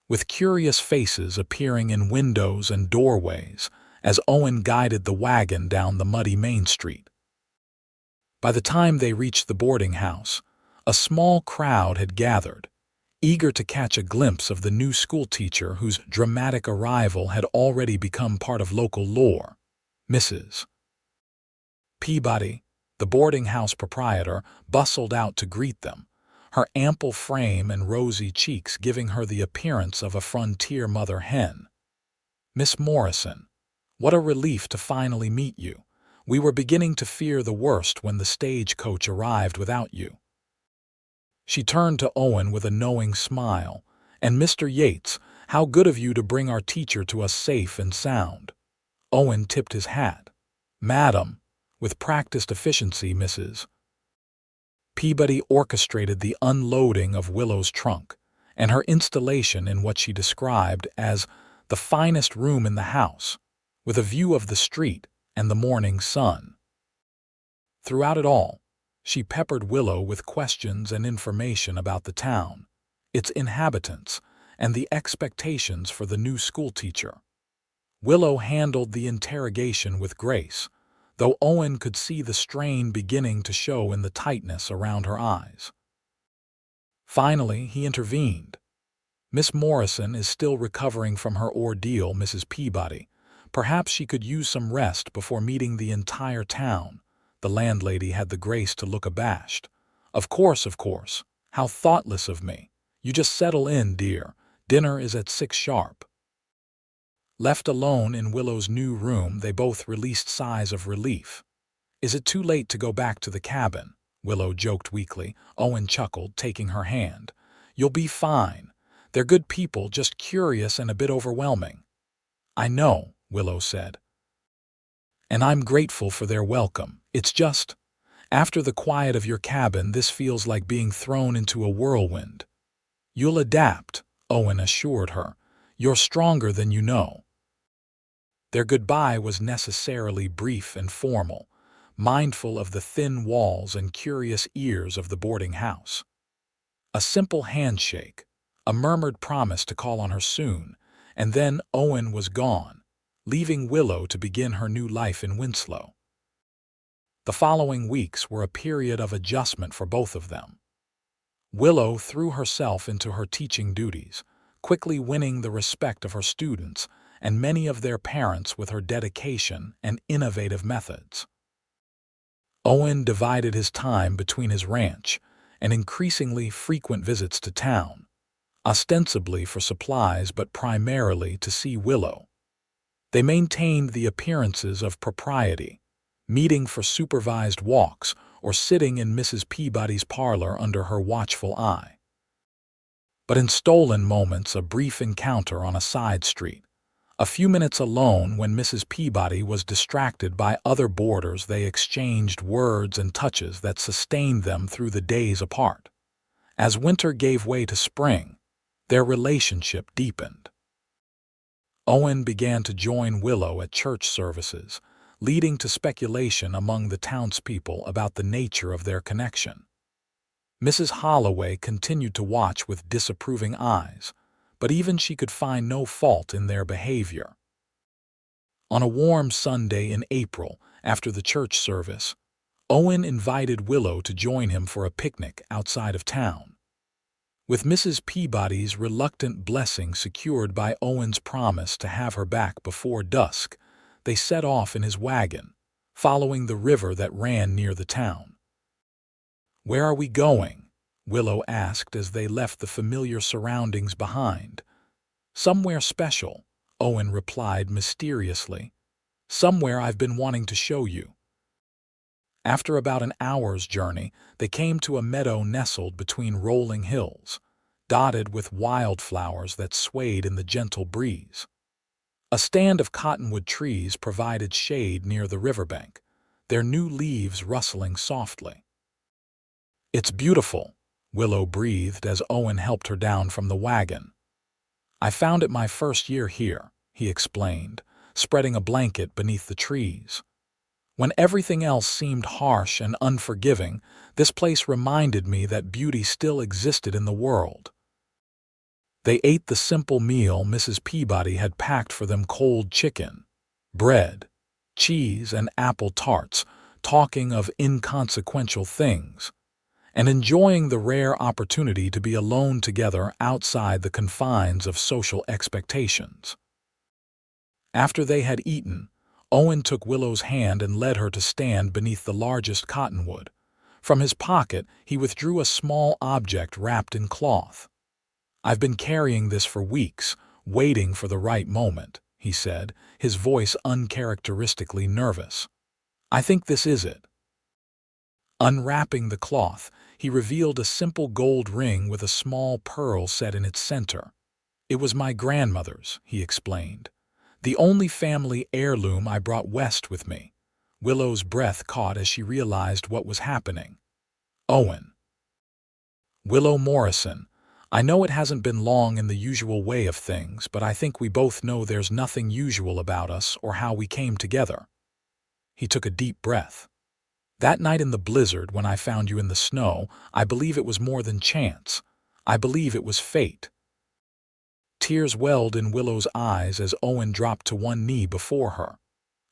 with curious faces appearing in windows and doorways as Owen guided the wagon down the muddy main street. By the time they reached the boarding house, a small crowd had gathered, eager to catch a glimpse of the new schoolteacher whose dramatic arrival had already become part of local lore. Mrs. Peabody, the boarding house proprietor, bustled out to greet them, her ample frame and rosy cheeks giving her the appearance of a frontier mother hen. Miss Morrison, what a relief to finally meet you. We were beginning to fear the worst when the stagecoach arrived without you. She turned to Owen with a knowing smile. And Mr. Yates, how good of you to bring our teacher to us safe and sound. Owen tipped his hat. Madam, with practiced efficiency, Mrs. Peabody orchestrated the unloading of Willow's trunk and her installation in what she described as the finest room in the house, with a view of the street and the morning sun. Throughout it all, she peppered Willow with questions and information about the town, its inhabitants, and the expectations for the new schoolteacher. Willow handled the interrogation with grace, though Owen could see the strain beginning to show in the tightness around her eyes. Finally, he intervened. "Miss Morrison is still recovering from her ordeal, Mrs. Peabody. Perhaps she could use some rest before meeting the entire town." The landlady had the grace to look abashed. Of course, of course. How thoughtless of me. You just settle in, dear. Dinner is at 6 sharp." Left alone in Willow's new room, they both released sighs of relief. "Is it too late to go back to the cabin?" Willow joked weakly. Owen chuckled, taking her hand. "You'll be fine. They're good people, just curious and a bit overwhelming." "I know," Willow said. "And I'm grateful for their welcome. It's just, after the quiet of your cabin, this feels like being thrown into a whirlwind." "You'll adapt," Owen assured her. "You're stronger than you know." Their goodbye was necessarily brief and formal, mindful of the thin walls and curious ears of the boarding house. A simple handshake, a murmured promise to call on her soon, and then Owen was gone, leaving Willow to begin her new life in Winslow. The following weeks were a period of adjustment for both of them. Willow threw herself into her teaching duties, quickly winning the respect of her students and many of their parents with her dedication and innovative methods. Owen divided his time between his ranch and increasingly frequent visits to town, ostensibly for supplies but primarily to see Willow. They maintained the appearances of propriety, meeting for supervised walks or sitting in Mrs. Peabody's parlor under her watchful eye. But in stolen moments, a brief encounter on a side street, a few minutes alone when Mrs. Peabody was distracted by other boarders, they exchanged words and touches that sustained them through the days apart. As winter gave way to spring, their relationship deepened. Owen began to join Willow at church services, leading to speculation among the townspeople about the nature of their connection. Mrs. Holloway continued to watch with disapproving eyes, but even she could find no fault in their behavior. On a warm Sunday in April, after the church service, Owen invited Willow to join him for a picnic outside of town. With Mrs. Peabody's reluctant blessing secured by Owen's promise to have her back before dusk, they set off in his wagon, following the river that ran near the town. "Where are we going?" Willow asked as they left the familiar surroundings behind. "Somewhere special," Owen replied mysteriously. "Somewhere I've been wanting to show you." After about an hour's journey, they came to a meadow nestled between rolling hills, dotted with wildflowers that swayed in the gentle breeze. A stand of cottonwood trees provided shade near the riverbank, their new leaves rustling softly. "It's beautiful," Willow breathed as Owen helped her down from the wagon. "I found it my first year here," he explained, spreading a blanket beneath the trees. "When everything else seemed harsh and unforgiving, this place reminded me that beauty still existed in the world." They ate the simple meal Mrs. Peabody had packed for them: cold chicken, bread, cheese, and apple tarts, talking of inconsequential things, and enjoying the rare opportunity to be alone together outside the confines of social expectations. After they had eaten, Owen took Willow's hand and led her to stand beneath the largest cottonwood. From his pocket, he withdrew a small object wrapped in cloth. "I've been carrying this for weeks, waiting for the right moment," he said, his voice uncharacteristically nervous. "I think this is it." Unwrapping the cloth, he revealed a simple gold ring with a small pearl set in its center. "It was my grandmother's," he explained. "The only family heirloom I brought west with me." Willow's breath caught as she realized what was happening. "Owen." "Willow Morrison. I know it hasn't been long in the usual way of things, but I think we both know there's nothing usual about us or how we came together." He took a deep breath. "That night in the blizzard when I found you in the snow, I believe it was more than chance. I believe it was fate." Tears welled in Willow's eyes as Owen dropped to one knee before her.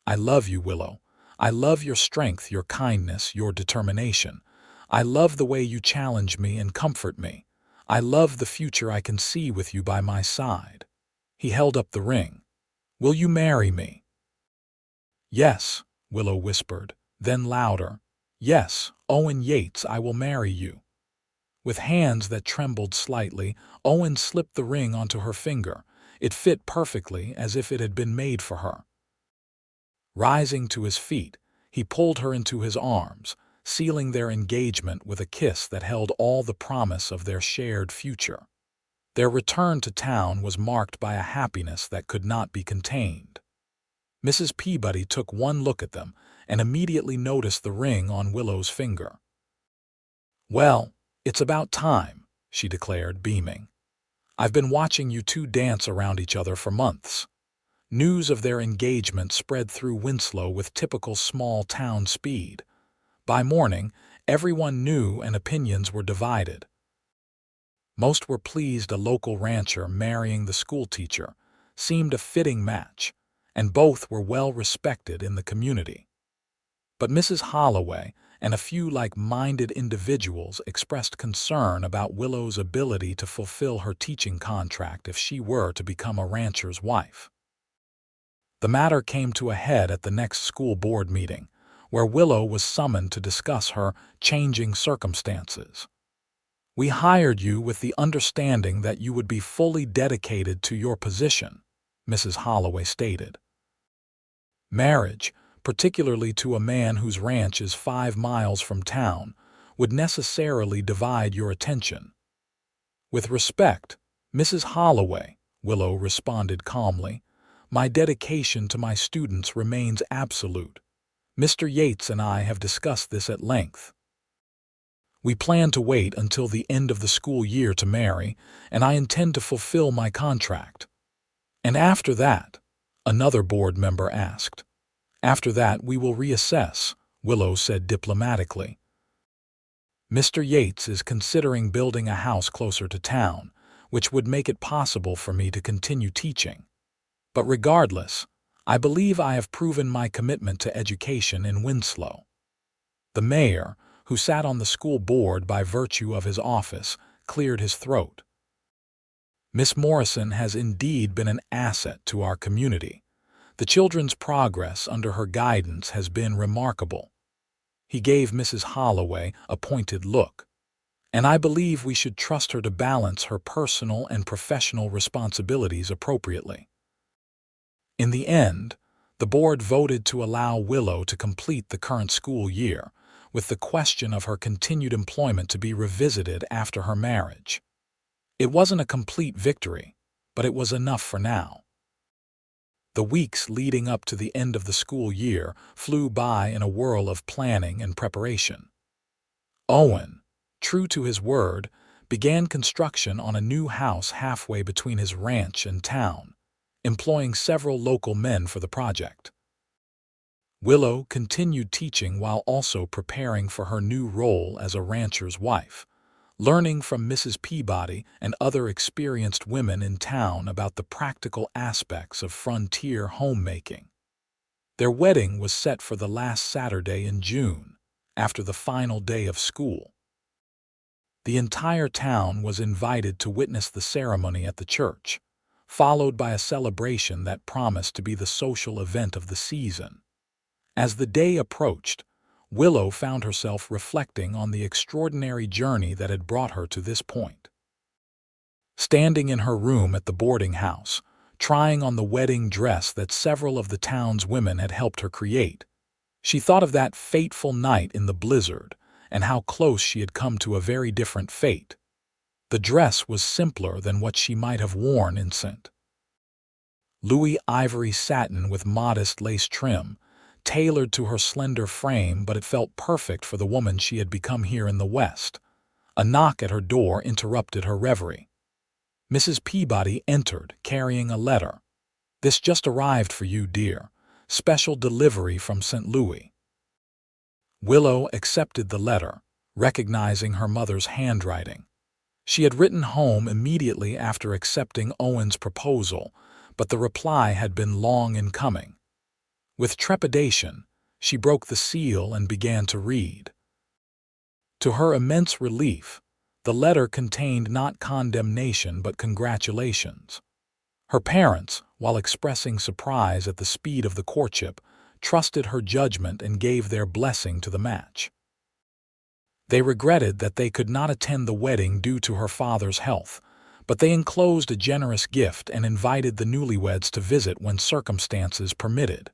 "I love you, Willow. I love your strength, your kindness, your determination. I love the way you challenge me and comfort me. I love the future I can see with you by my side." He held up the ring. "Will you marry me?" "Yes," Willow whispered, then louder. "Yes, Owen Yates, I will marry you." With hands that trembled slightly, Owen slipped the ring onto her finger. It fit perfectly, as if it had been made for her. Rising to his feet, he pulled her into his arms, sealing their engagement with a kiss that held all the promise of their shared future. Their return to town was marked by a happiness that could not be contained. Mrs. Peabody took one look at them and immediately noticed the ring on Willow's finger. "Well, it's about time," she declared, beaming. "I've been watching you two dance around each other for months." News of their engagement spread through Winslow with typical small-town speed. By morning, everyone knew and opinions were divided. Most were pleased a local rancher marrying the schoolteacher seemed a fitting match, and both were well respected in the community. But Mrs. Holloway and a few like-minded individuals expressed concern about Willow's ability to fulfill her teaching contract if she were to become a rancher's wife. The matter came to a head at the next school board meeting, where Willow was summoned to discuss her changing circumstances. "We hired you with the understanding that you would be fully dedicated to your position," Mrs. Holloway stated. "Marriage, particularly to a man whose ranch is 5 miles from town, would necessarily divide your attention." "With respect, Mrs. Holloway," Willow responded calmly, "my dedication to my students remains absolute. Mr. Yates and I have discussed this at length. We plan to wait until the end of the school year to marry, and I intend to fulfill my contract." "And after that?" another board member asked. "After that we will reassess," Willow said diplomatically. "Mr. Yates is considering building a house closer to town, which would make it possible for me to continue teaching. But regardless, I believe I have proven my commitment to education in Winslow." The mayor, who sat on the school board by virtue of his office, cleared his throat. "Miss Morrison has indeed been an asset to our community. The children's progress under her guidance has been remarkable." He gave Mrs. Holloway a pointed look. "And I believe we should trust her to balance her personal and professional responsibilities appropriately." In the end, the board voted to allow Willow to complete the current school year, with the question of her continued employment to be revisited after her marriage. It wasn't a complete victory, but it was enough for now. The weeks leading up to the end of the school year flew by in a whirl of planning and preparation. Owen, true to his word, began construction on a new house halfway between his ranch and town, employing several local men for the project. Willow continued teaching while also preparing for her new role as a rancher's wife, learning from Mrs. Peabody and other experienced women in town about the practical aspects of frontier homemaking. Their wedding was set for the last Saturday in June, after the final day of school. The entire town was invited to witness the ceremony at the church, followed by a celebration that promised to be the social event of the season. As the day approached, Willow found herself reflecting on the extraordinary journey that had brought her to this point. Standing in her room at the boarding house, trying on the wedding dress that several of the town's women had helped her create, she thought of that fateful night in the blizzard and how close she had come to a very different fate. The dress was simpler than what she might have worn in St. Louis ivory satin with modest lace trim, tailored to her slender frame, but it felt perfect for the woman she had become here in the West. A knock at her door interrupted her reverie. Mrs. Peabody entered, carrying a letter. "This just arrived for you, dear. Special delivery from St. Louis." Willow accepted the letter, recognizing her mother's handwriting. She had written home immediately after accepting Owen's proposal, but the reply had been long in coming. With trepidation, she broke the seal and began to read. To her immense relief, the letter contained not condemnation but congratulations. Her parents, while expressing surprise at the speed of the courtship, trusted her judgment and gave their blessing to the match. They regretted that they could not attend the wedding due to her father's health, but they enclosed a generous gift and invited the newlyweds to visit when circumstances permitted.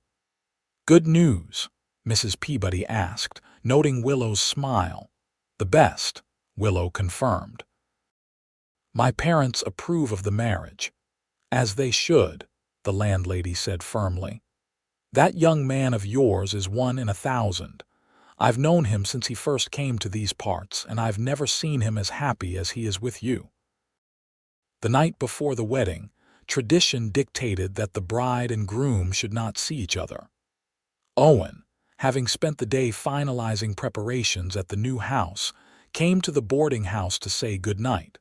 "Good news?" Mrs. Peabody asked, noting Willow's smile. "The best," Willow confirmed. "My parents approve of the marriage." "As they should," the landlady said firmly. "That young man of yours is 1 in 1,000. I've known him since he first came to these parts, and I've never seen him as happy as he is with you." The night before the wedding, tradition dictated that the bride and groom should not see each other. Owen, having spent the day finalizing preparations at the new house, came to the boarding house to say good night.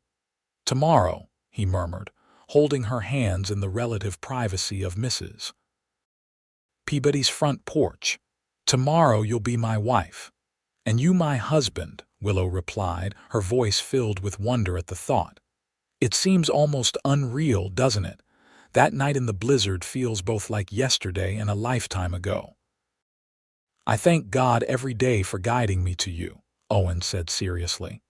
"Tomorrow," he murmured, holding her hands in the relative privacy of Mrs. Peabody's front porch. "Tomorrow you'll be my wife." "And you my husband," Willow replied, her voice filled with wonder at the thought. "It seems almost unreal, doesn't it? That night in the blizzard feels both like yesterday and a lifetime ago." "I thank God every day for guiding me to you," Owen said seriously.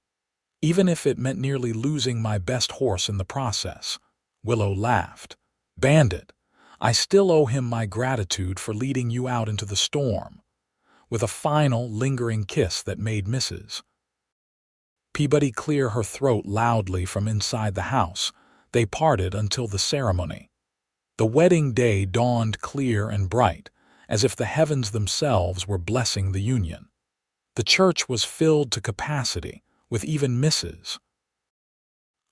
"Even if it meant nearly losing my best horse in the process." Willow laughed. "Bandit, I still owe him my gratitude for leading you out into the storm." With a final, lingering kiss that made Mrs. Peabody clear her throat loudly from inside the house, they parted until the ceremony. The wedding day dawned clear and bright, as if the heavens themselves were blessing the union. The church was filled to capacity, with even Mrs.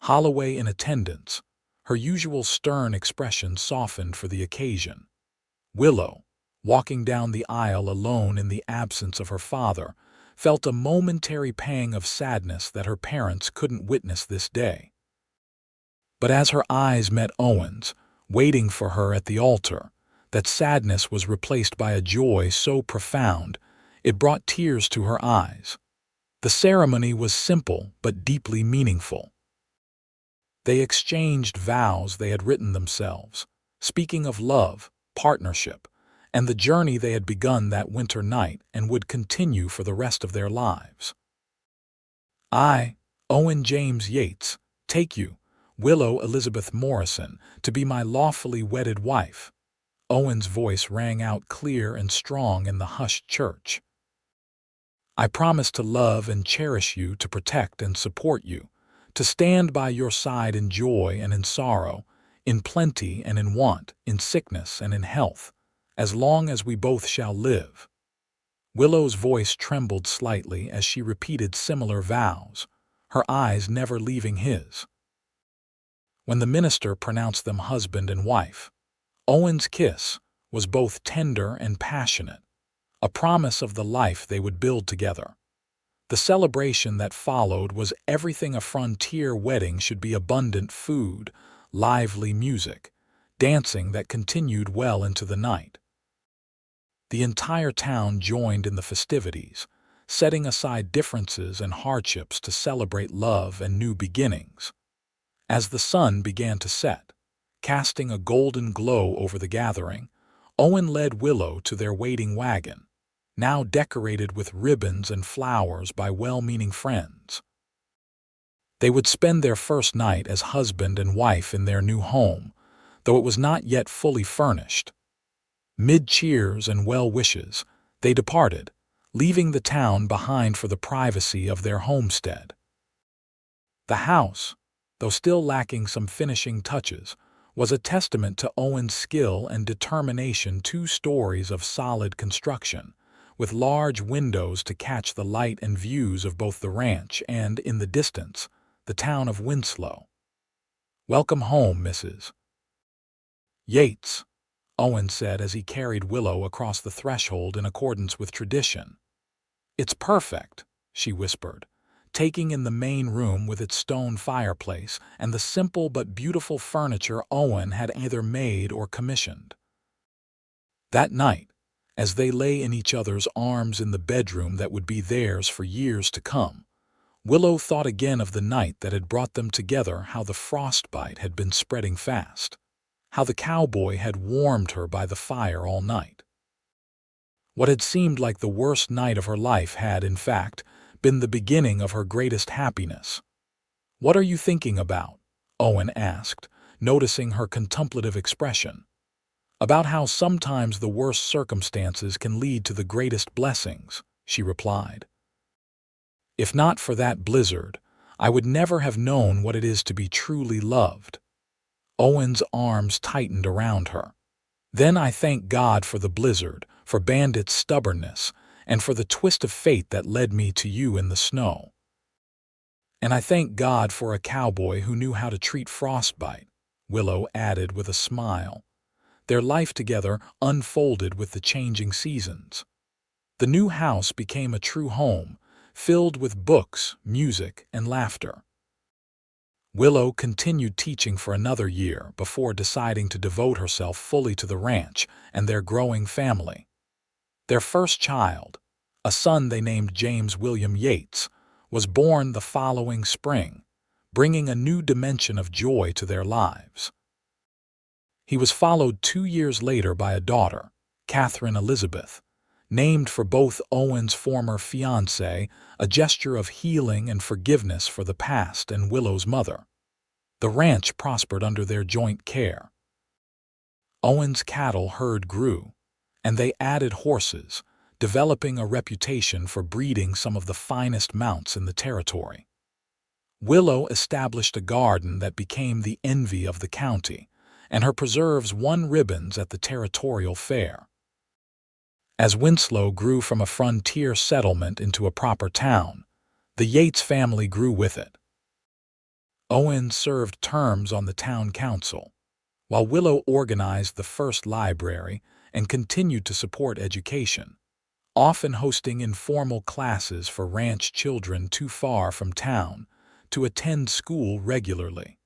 Holloway in attendance, her usual stern expression softened for the occasion. Willow, walking down the aisle alone in the absence of her father, felt a momentary pang of sadness that her parents couldn't witness this day. But as her eyes met Owen's, waiting for her at the altar, that sadness was replaced by a joy so profound it brought tears to her eyes. The ceremony was simple but deeply meaningful. They exchanged vows they had written themselves, speaking of love, partnership, and the journey they had begun that winter night and would continue for the rest of their lives. "I, Owen James Yates, take you, Willow Elizabeth Morrison, to be my lawfully wedded wife." Owen's voice rang out clear and strong in the hushed church. "I promise to love and cherish you, to protect and support you, to stand by your side in joy and in sorrow, in plenty and in want, in sickness and in health, as long as we both shall live." Willow's voice trembled slightly as she repeated similar vows, her eyes never leaving his. When the minister pronounced them husband and wife, Owen's kiss was both tender and passionate, a promise of the life they would build together. The celebration that followed was everything a frontier wedding should be: abundant food, lively music, dancing that continued well into the night. The entire town joined in the festivities, setting aside differences and hardships to celebrate love and new beginnings. As the sun began to set, casting a golden glow over the gathering, Owen led Willow to their waiting wagon, now decorated with ribbons and flowers by well-meaning friends. They would spend their first night as husband and wife in their new home, though it was not yet fully furnished. Mid cheers and well wishes, they departed, leaving the town behind for the privacy of their homestead. The house, though still lacking some finishing touches, was a testament to Owen's skill and determination: 2 stories of solid construction, with large windows to catch the light and views of both the ranch and, in the distance, the town of Winslow. "Welcome home, Mrs. Yates," Owen said as he carried Willow across the threshold in accordance with tradition. "It's perfect," she whispered, taking in the main room with its stone fireplace and the simple but beautiful furniture Owen had either made or commissioned. That night, as they lay in each other's arms in the bedroom that would be theirs for years to come, Willow thought again of the night that had brought them together, how the frostbite had been spreading fast, how the cowboy had warmed her by the fire all night. What had seemed like the worst night of her life had, in fact, been the beginning of her greatest happiness. "What are you thinking about?" Owen asked, noticing her contemplative expression. "About how sometimes the worst circumstances can lead to the greatest blessings," she replied. "If not for that blizzard, I would never have known what it is to be truly loved." Owen's arms tightened around her. "Then I thank God for the blizzard, for Bandit's stubbornness, and for the twist of fate that led me to you in the snow. And I thank God for a cowboy who knew how to treat Frostbite," Willow added with a smile. Their life together unfolded with the changing seasons. The new house became a true home, filled with books, music, and laughter. Willow continued teaching for another year before deciding to devote herself fully to the ranch and their growing family. Their first child, a son they named James William Yates, was born the following spring, bringing a new dimension of joy to their lives. He was followed 2 years later by a daughter, Catherine Elizabeth, named for both Owen's former fiancée, a gesture of healing and forgiveness for the past, and Willow's mother. The ranch prospered under their joint care. Owen's cattle herd grew, and they added horses, developing a reputation for breeding some of the finest mounts in the territory. Willow established a garden that became the envy of the county, and her preserves won ribbons at the territorial fair. As Winslow grew from a frontier settlement into a proper town, the Yates family grew with it. Owen served terms on the town council, while Willow organized the first library and continued to support education, often hosting informal classes for ranch children too far from town to attend school regularly.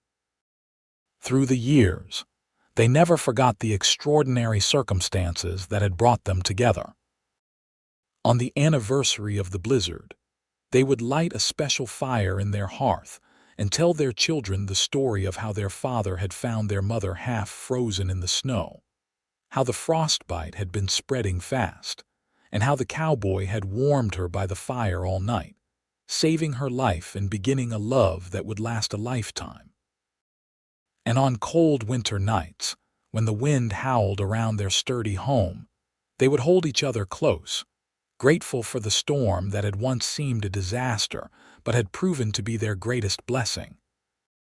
Through the years, they never forgot the extraordinary circumstances that had brought them together. On the anniversary of the blizzard, they would light a special fire in their hearth and tell their children the story of how their father had found their mother half frozen in the snow, how the frostbite had been spreading fast, and how the cowboy had warmed her by the fire all night, saving her life and beginning a love that would last a lifetime. And on cold winter nights, when the wind howled around their sturdy home, they would hold each other close, grateful for the storm that had once seemed a disaster but had proven to be their greatest blessing.